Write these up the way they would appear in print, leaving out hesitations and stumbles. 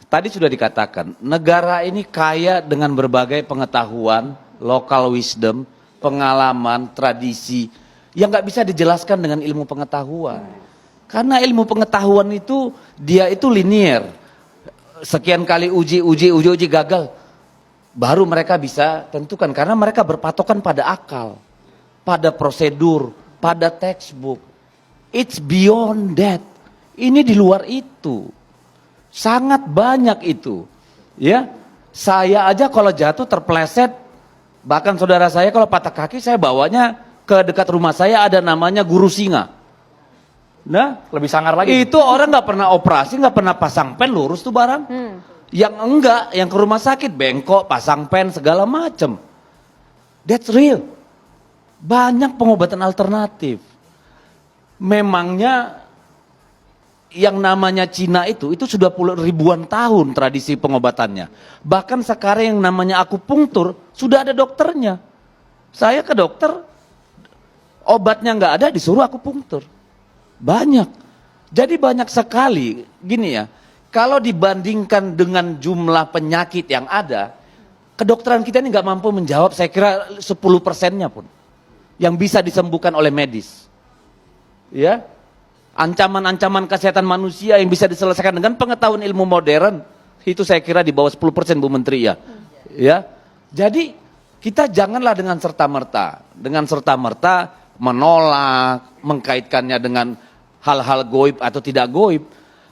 tadi sudah dikatakan, negara ini kaya dengan berbagai pengetahuan, local wisdom, pengalaman, tradisi, yang nggak bisa dijelaskan dengan ilmu pengetahuan. Karena ilmu pengetahuan itu, dia itu linier. Sekian kali uji gagal, baru mereka bisa tentukan. Karena mereka berpatokan pada akal, pada prosedur, pada textbook. It's beyond that. Ini di luar itu. Sangat banyak itu. Ya, saya aja kalau jatuh terpleset, bahkan saudara saya kalau patah kaki, saya bawanya ke dekat rumah saya ada namanya guru singa. Nah, Lebih sangar lagi. itu orang nggak pernah operasi, nggak pernah pasang pen, lurus tuh barang. Yang enggak, yang ke rumah sakit bengkok, pasang pen segala macem. That's real. Banyak pengobatan alternatif. Memangnya yang namanya Cina itu sudah ribuan tahun tradisi pengobatannya. Bahkan sekarang yang namanya akupunktur sudah ada dokternya. Saya ke dokter, obatnya nggak ada, disuruh akupunktur. Banyak. Jadi banyak sekali, gini ya, kalau dibandingkan dengan jumlah penyakit yang ada, kedokteran kita ini nggak mampu menjawab, saya kira 10%-nya pun yang bisa disembuhkan oleh medis. Ya, ancaman-ancaman kesehatan manusia yang bisa diselesaikan dengan pengetahuan ilmu modern, itu saya kira di bawah 10% Bu Menteri ya. Ya, jadi kita janganlah dengan serta-merta menolak, mengkaitkannya dengan hal-hal goib atau tidak goib.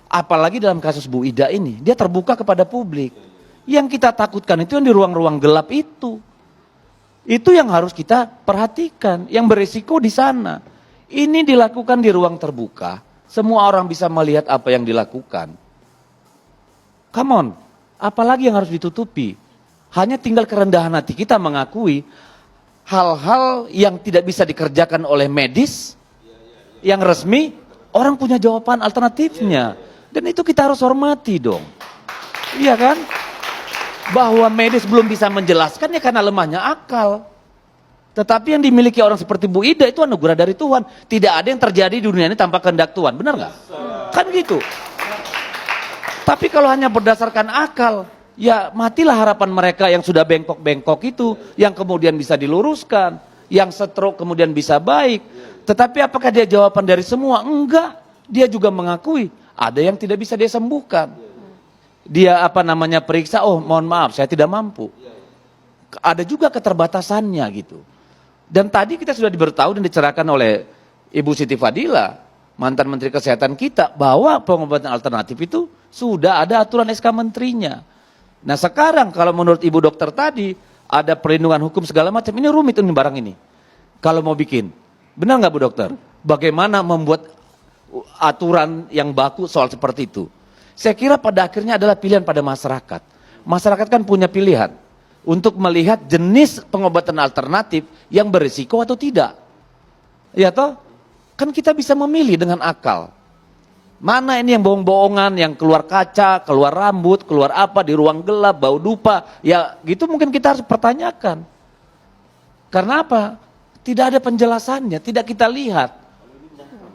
Apalagi dalam kasus Bu Ida ini, dia terbuka kepada publik. Yang kita takutkan itu yang di ruang-ruang gelap itu. Itu yang harus kita perhatikan, yang berisiko di sana. Ini dilakukan di ruang terbuka, semua orang bisa melihat apa yang dilakukan. Come on, apalagi yang harus ditutupi? Hanya tinggal kerendahan hati kita mengakui hal-hal yang tidak bisa dikerjakan oleh medis, yang resmi, orang punya jawaban alternatifnya. Dan itu kita harus hormati dong. Iya kan? Bahwa medis belum bisa menjelaskan ya karena lemahnya akal. Tetapi yang dimiliki orang seperti Bu Ida itu anugerah dari Tuhan. Tidak ada yang terjadi di dunia ini tanpa kehendak Tuhan. Benar nggak? Kan gitu. Tapi kalau hanya berdasarkan akal, ya matilah harapan mereka yang sudah bengkok-bengkok itu, yang kemudian bisa diluruskan, yang stroke kemudian bisa baik. Tetapi apakah dia jawaban dari semua? Enggak. Dia juga mengakui ada yang tidak bisa dia sembuhkan. Dia periksa, oh mohon maaf saya tidak mampu. Ada juga keterbatasannya gitu. Dan tadi kita sudah diberitahu dan dicerahkan oleh Ibu Siti Fadila, mantan Menteri Kesehatan kita, bahwa pengobatan alternatif itu sudah ada aturan SK menterinya. Nah sekarang kalau menurut Ibu Dokter tadi, ada perlindungan hukum segala macam, ini rumit ini barang ini. Kalau mau bikin, benar nggak Bu Dokter? Bagaimana membuat aturan yang baku soal seperti itu? Saya kira pada akhirnya adalah pilihan pada masyarakat. Masyarakat kan punya pilihan untuk melihat jenis pengobatan alternatif yang berisiko atau tidak. Ya toh? Kan kita bisa memilih dengan akal. Mana ini yang bohong-bohongan, yang keluar kaca, keluar rambut, keluar apa, di ruang gelap, bau dupa. Ya gitu mungkin kita harus pertanyakan. Karena apa? Tidak ada penjelasannya, tidak kita lihat.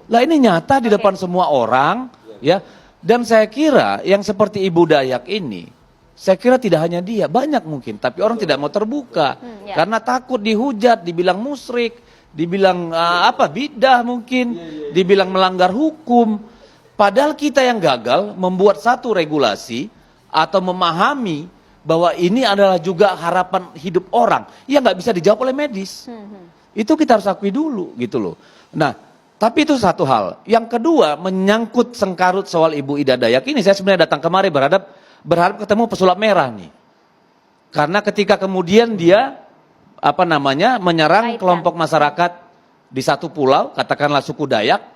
Lah ini nyata di depan semua orang. Ya. Dan saya kira yang seperti Ibu Dayak ini, saya kira tidak hanya dia, banyak mungkin. Tapi orang tidak mau terbuka. Karena takut dihujat, dibilang musyrik, dibilang bidah mungkin, dibilang melanggar hukum. Padahal kita yang gagal membuat satu regulasi atau memahami bahwa ini adalah juga harapan hidup orang yang nggak bisa dijawab oleh medis. Itu kita harus akui dulu gitu loh. Nah, tapi itu satu hal. Yang kedua, menyangkut sengkarut soal Ibu Ida Dayak ini, saya sebenarnya datang kemari berharap ketemu pesulap merah nih. Karena ketika kemudian dia menyerang kelompok masyarakat di satu pulau, katakanlah suku Dayak,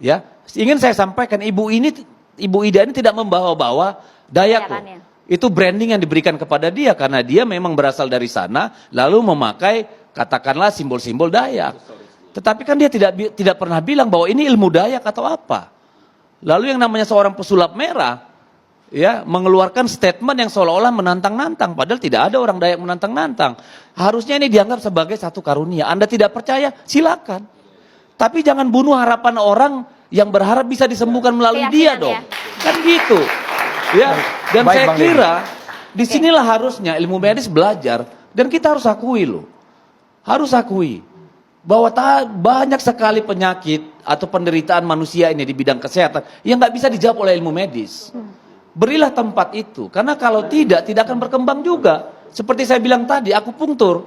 ya. Ingin saya sampaikan Ibu Ida ini tidak membawa-bawa Dayak loh. Itu branding yang diberikan kepada dia karena dia memang berasal dari sana lalu memakai katakanlah simbol-simbol Dayak. Tetapi kan dia tidak pernah bilang bahwa ini ilmu Dayak atau apa. Lalu yang namanya seorang pesulap merah ya mengeluarkan statement yang seolah-olah menantang-nantang, padahal tidak ada orang Dayak menantang-nantang. Harusnya ini dianggap sebagai satu karunia. Anda tidak percaya, silakan. Tapi jangan bunuh harapan orang yang berharap bisa disembuhkan melalui dia dong. Kan gitu. Ya, dan Baik, saya Bang Deddy. kira disinilah harusnya ilmu medis belajar, dan kita harus akui loh, harus akui bahwa banyak sekali penyakit atau penderitaan manusia ini di bidang kesehatan yang nggak bisa dijawab oleh ilmu medis. Berilah tempat itu, karena kalau tidak akan berkembang juga. Seperti saya bilang tadi, akupunktur,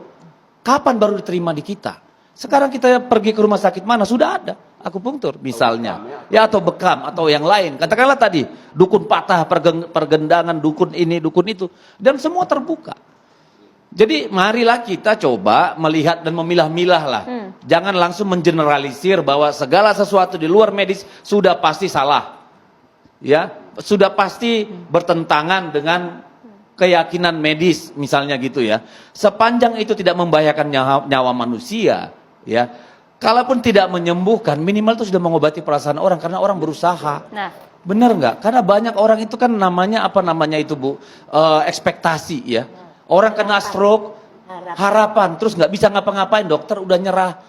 kapan baru diterima di kita? Sekarang kita pergi ke rumah sakit mana, sudah ada akupunktur misalnya. Ya, atau bekam, atau yang lain. Katakanlah tadi, dukun patah, pergendangan, dukun ini, dukun itu. Dan semua terbuka. Jadi marilah kita coba melihat dan memilah-milah lah. Jangan langsung mengeneralisir bahwa segala sesuatu di luar medis sudah pasti salah. Ya, sudah pasti bertentangan dengan keyakinan medis misalnya gitu ya. Sepanjang itu tidak membahayakan nyawa manusia, ya. Kalaupun tidak menyembuhkan, minimal itu sudah mengobati perasaan orang karena orang berusaha. Nah, benar nggak? Karena banyak orang itu kan namanya apa namanya itu Bu? Ekspektasi ya. Orang kena stroke, harapan, terus nggak bisa ngapa-ngapain, dokter udah nyerah.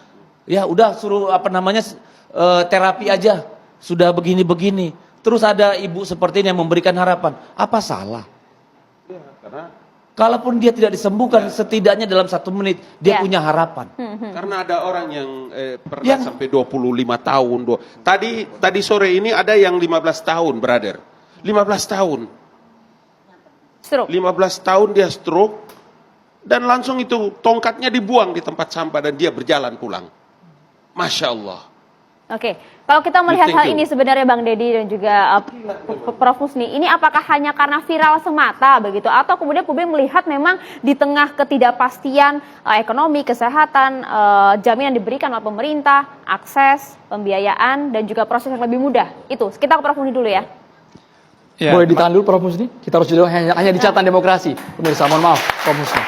Ya udah suruh apa namanya terapi aja. Sudah begini-begini. Terus ada ibu seperti ini yang memberikan harapan. Apa salah? Ya, karena Kalaupun dia tidak disembuhkan, setidaknya dalam 1 menit dia punya harapan. karena ada orang yang pernah sampai 25 tahun. Tadi sore ini ada yang 15 tahun, brother. 15 tahun. stroke. 15 tahun dia stroke dan langsung itu tongkatnya dibuang di tempat sampah dan dia berjalan pulang. Masya Allah. Oke, kalau kita melihat Thank hal you. ini sebenarnya Bang Deddy dan juga Prof. Husni, ini apakah hanya karena viral semata begitu, atau kemudian publik melihat memang di tengah ketidakpastian ekonomi, kesehatan, jaminan diberikan oleh pemerintah, akses, pembiayaan, dan juga proses yang lebih mudah. Itu, kita ke Prof. Husni dulu ya. Boleh ditahan dulu Prof. Husni? Kita harus jeda hanya di catatan demokrasi. Pemirsa, mohon maaf, Prof. Husni.